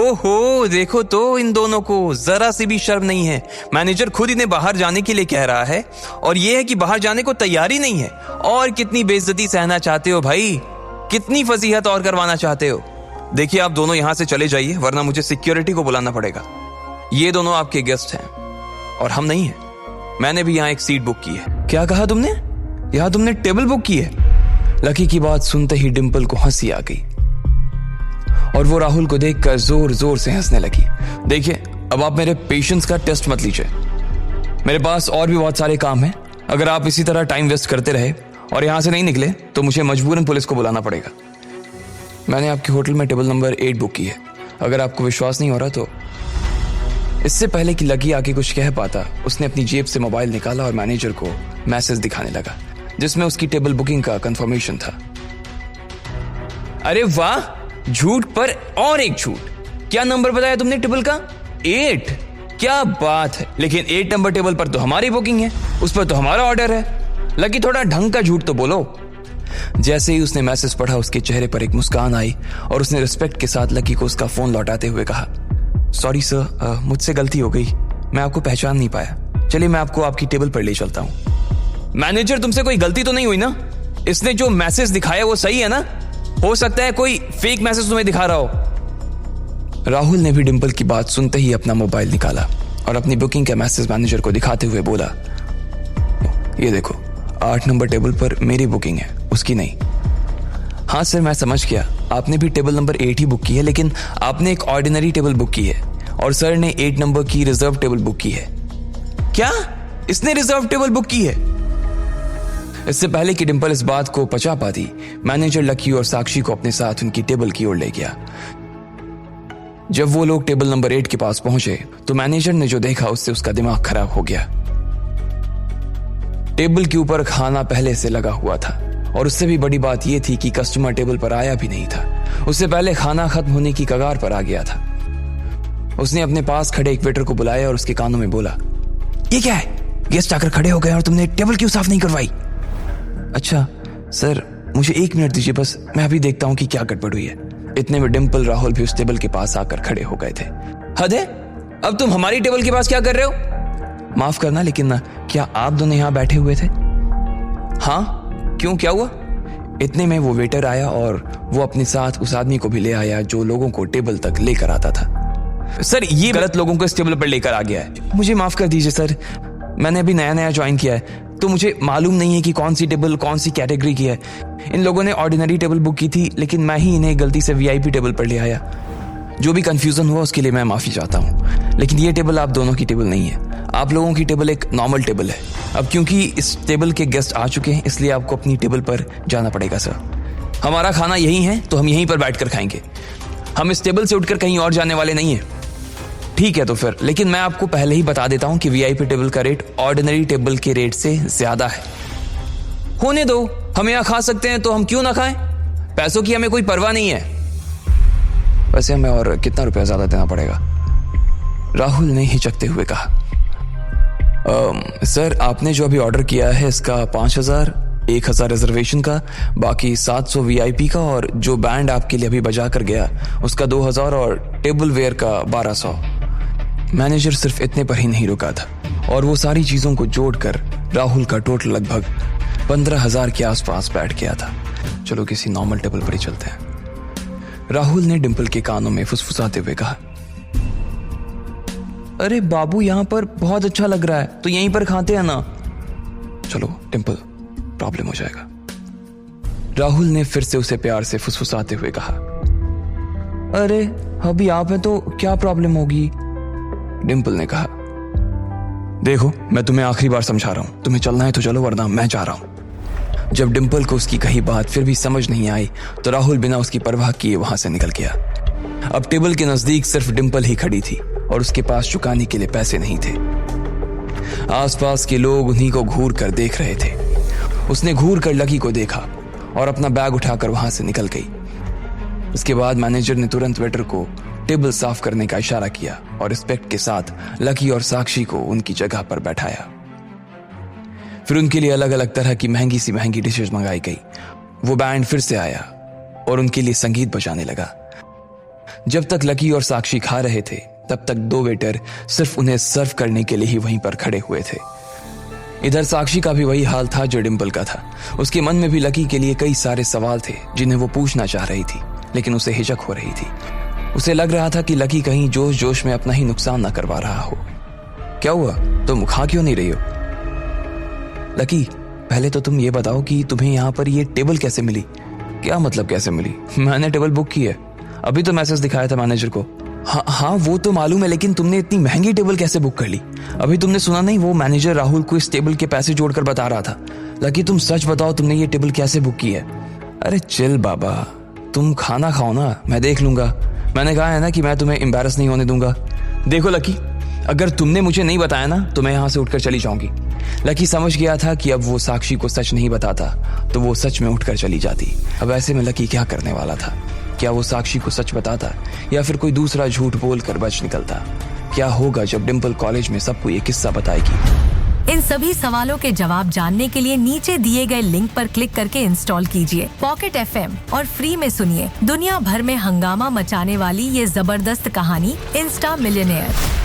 ओहो, देखो तो इन दोनों को जरा सी भी शर्म नहीं है। मैनेजर खुद इन्हें बाहर जाने के लिए कह रहा है और ये है कि बाहर जाने को तैयार ही नहीं है। और कितनी बेइज्जती सहना चाहते हो भाई, कितनी फजीहत और करवाना चाहते हो। देखिए आप दोनों यहां से चले जाइए, वरना मुझे सिक्योरिटी को बुलाना पड़ेगा। ये दोनों आपके गेस्ट हैं और हम नहीं हैं। मैंने भी यहाँ एक सीट बुक की है। क्या कहा तुमने? यहाँ तुमने टेबल बुक की है? लकी की बात सुनते ही डिंपल को हंसी आ गई और वो राहुल को देखकर जोर जोर से हंसने लगी। देखिए अब आप मेरे पेशेंस का टेस्ट मत लीजिए, मेरे पास और भी बहुत सारे काम हैं। अगर आप इसी तरह टाइम वेस्ट करते रहे और यहां से नहीं निकले तो मुझे मजबूरन पुलिस को बुलाना पड़ेगा। मैंने आपके होटल में टेबल नंबर 8 बुक की है। अगर आपको विश्वास नहीं हो रहा तो। इससे पहले कि लकी आके कुछ कह पाता, उसने अपनी जेब से मोबाइल निकाला और मैनेजर को मैसेज दिखाने लगा जिसमें उसकी टेबल बुकिंग का कंफर्मेशन था। अरे वाह, झूठ पर और एक झूठ। क्या नंबर बताया तुमने टेबल का? 8। क्या बात है, लेकिन 8 नंबर टेबल पर तो हमारी बुकिंग है, उस पर तो हमारा ऑर्डर है। लकी थोड़ा ढंग का झूठ तो बोलो। जैसे ही उसने मैसेज पढ़ा उसके चेहरे पर एक मुस्कान आई और उसने रिस्पेक्ट के साथ लकी को उसका फोन लौटाते हुए कहा, सॉरी सर, मुझसे गलती हो गई, मैं आपको पहचान नहीं पाया। चलिए मैं आपको आपकी टेबल पर ले चलता हूं। मैनेजर तुमसे कोई गलती तो नहीं हुई ना? इसने जो मैसेज दिखाया वो सही है ना? हो सकता है कोई फेक मैसेज तुम्हें दिखा रहा हो। राहुल ने भी डिंपल की बात सुनते ही अपना मोबाइल निकाला और अपनी बुकिंग का मैसेज मैनेजर को दिखाते हुए बोला, ये देखो 8 नंबर टेबल पर मेरी बुकिंग है, उसकी नहीं। हाँ सर, मैं समझ गया, आपने भी टेबल नंबर 8 ही बुक की है, लेकिन आपने एक ऑर्डिनरी टेबल बुक की है और सर ने 8 नंबर की रिजर्व टेबल बुक की है। क्या? इसने रिजर्व टेबल बुक की है? इससे पहले कि डिंपल इस बात को पचा पाती, मैनेजर लकी और साक्षी को अपने साथ उनकी टेबल की ओर ले गया। जब वो लोग टेबल नंबर 8 के पास पहुंचे तो मैनेजर ने जो देखा उससे उसका दिमाग खराब हो गया। टेबल के ऊपर खाना पहले से लगा हुआ था और उससे भी बड़ी बात यह थी कि कस्टमर टेबल पर आया भी नहीं था। उससे पहले खाना खत्म होने की कगार पर आ गया था। उसने अपने पास खड़े एक वेटर को बुलाया और उसके कानों में बोला, ये क्या है? गेस्ट आकर खड़े हो गए और तुमने टेबल क्यों साफ नहीं करवाई? अच्छा सर, मुझे 1 मिनट दीजिए बस, मैं अभी देखता हूं कि क्या गड़बड़ हुई है। इतने में डिंपल राहुल भी उस टेबल के पास आकर खड़े हो गए थे। हद है, अब तुम हमारी टेबल के पास क्या कर रहे हो? माफ करना, लेकिन क्या आप दोनों यहां बैठे हुए थे? हाँ, क्यों, क्या हुआ? इतने में वो वेटर आया और वो अपने साथ उस आदमी को भी ले आया जो लोगों को टेबल तक लेकर आता था। सर, ये गलत लोगों को इस टेबल पर लेकर आ गया है। मुझे माफ कर दीजिए सर, मैंने अभी नया नया ज्वाइन किया है तो मुझे मालूम नहीं है कि कौन सी टेबल कौन सी कैटेगरी की है। इन लोगों ने ऑर्डिनरी टेबल बुक की थी, लेकिन मैं ही इन्हें गलती से वीआईपी टेबल पर ले आया। जो भी कंफ्यूजन हुआ उसके लिए मैं माफी चाहता हूँ, लेकिन ये टेबल आप दोनों की टेबल नहीं है। आप लोगों की टेबल एक नॉर्मल टेबल है। अब क्योंकि इस टेबल के गेस्ट आ चुके हैं इसलिए आपको अपनी टेबल पर जाना पड़ेगा सर। हमारा खाना यही है तो हम यहीं पर बैठकर खाएंगे। हम इस टेबल से उठकर कहीं और जाने वाले नहीं है। ठीक है तो फिर, लेकिन मैं आपको पहले ही बता देता हूं कि वीआईपी टेबल का रेट ऑर्डिनरी टेबल के रेट से ज्यादा है। होने दो, हम यहां खा सकते हैं तो हम क्यों ना खाएं? पैसों की हमें कोई परवाह नहीं है। वैसे हमें और कितना रुपया ज्यादा देना पड़ेगा? राहुल ने हिचकते हुए कहा, सर आपने जो अभी ऑर्डर किया है इसका 5,000, 1,000 रिजर्वेशन का, बाकी 700 वीआईपी का, और जो बैंड आपके लिए अभी बजा कर गया उसका 2,000 और टेबल वेयर का 1,200। मैनेजर सिर्फ इतने पर ही नहीं रुका था और वो सारी चीजों को जोड़कर राहुल का टोटल लगभग 15,000 के आसपास बैठ गया था। चलो किसी नॉर्मल टेबल पर ही चलते हैं। राहुल ने डिंपल के कानों में फुसफुसाते हुए कहा, अरे बाबू यहाँ पर बहुत अच्छा लग रहा है तो यहीं पर खाते हैं ना। चलो डिंपल, प्रॉब्लम हो जाएगा। राहुल ने फिर से उसे प्यार से फुसफुसाते हुए कहा, अरे अभी आप हैं तो क्या प्रॉब्लम होगी? डिंपल ने कहा, देखो मैं तुम्हें आखिरी बार समझा रहा हूं, तुम्हें चलना है तो चलो वरना मैं जा रहा हूं। जब डिंपल को उसकी कही बात फिर भी समझ नहीं आई तो राहुल बिना उसकी परवाह किए वहां से निकल गया। अब टेबल के नजदीक सिर्फ डिंपल ही खड़ी थी और उसके पास चुकाने के लिए पैसे नहीं थे। आसपास के लोग उन्हीं को घूर कर देख रहे थे। उसने घूर कर लकी को देखा और अपना बैग उठाकर वहां से निकल गई। इसके बाद मैनेजर ने तुरंत वेटर को टेबल साफ करने का इशारा किया और रिस्पेक्ट के साथ लकी और साक्षी को उनकी जगह पर बैठाया। फिर उनके लिए अलग अलग तरह की महंगी सी महंगी डिशेज मंगाई गई। वो बैंड फिर से आया और उनके लिए संगीत बजाने लगा। जब तक लकी और साक्षी खा रहे थे तब तक दो वेटर सिर्फ उन्हें सर्व करने के लिए ही वहीं पर खड़े हुए थे। इधर साक्षी का भी वही हाल था जो डिम्पल का था। उसके मन में भी लकी के लिए कई सारे सवाल थे जिन्हें वो पूछना चाह रही थी, लेकिन उसे हिचक हो रही थी। उसे लग रहा था कि लकी कहीं जोश जोश में अपना ही नुकसान ना करवा रहा हो। क्या हुआ, तुम खा क्यों नहीं रही हो? लकी, पहले तो तुम ये बताओ कि तुम्हें यहाँ पर ये टेबल कैसे मिली? क्या मतलब कैसे मिली? मैंने टेबल बुक की है, अभी तो मैसेज दिखाया था मैनेजर को। हाँ वो तो मालूम है, लेकिन तुमने इतनी महंगी टेबल कैसे बुक कर ली? अभी तुमने सुना नहीं, वो मैनेजर राहुल को इस टेबल के पैसे जोड़कर बता रहा था। लकी, तुम सच बताओ, तुमने ये टेबल कैसे बुक की है? अरे चिल बाबा, तुम खाना खाओ ना, मैं देख लूंगा। मैंने कहा है ना कि मैं तुम्हें एम्बैरस नहीं होने दूंगा। देखो लकी, अगर तुमने मुझे नहीं बताया ना तो मैं यहाँ से उठकर चली जाऊंगी। लकी समझ गया था कि अब वो साक्षी को सच नहीं बताता तो वो सच में उठकर चली जाती। अब ऐसे में लकी क्या करने वाला था? क्या वो साक्षी को सच बताता या फिर कोई दूसरा झूठ बोलकर बच निकलता? क्या होगा जब डिम्पल कॉलेज में सबको ये किस्सा बताएगी? इन सभी सवालों के जवाब जानने के लिए नीचे दिए गए लिंक पर क्लिक करके इंस्टॉल कीजिए पॉकेट FM और फ्री में सुनिए दुनिया भर में हंगामा मचाने वाली ये जबरदस्त कहानी इंस्टा मिलियनेयर।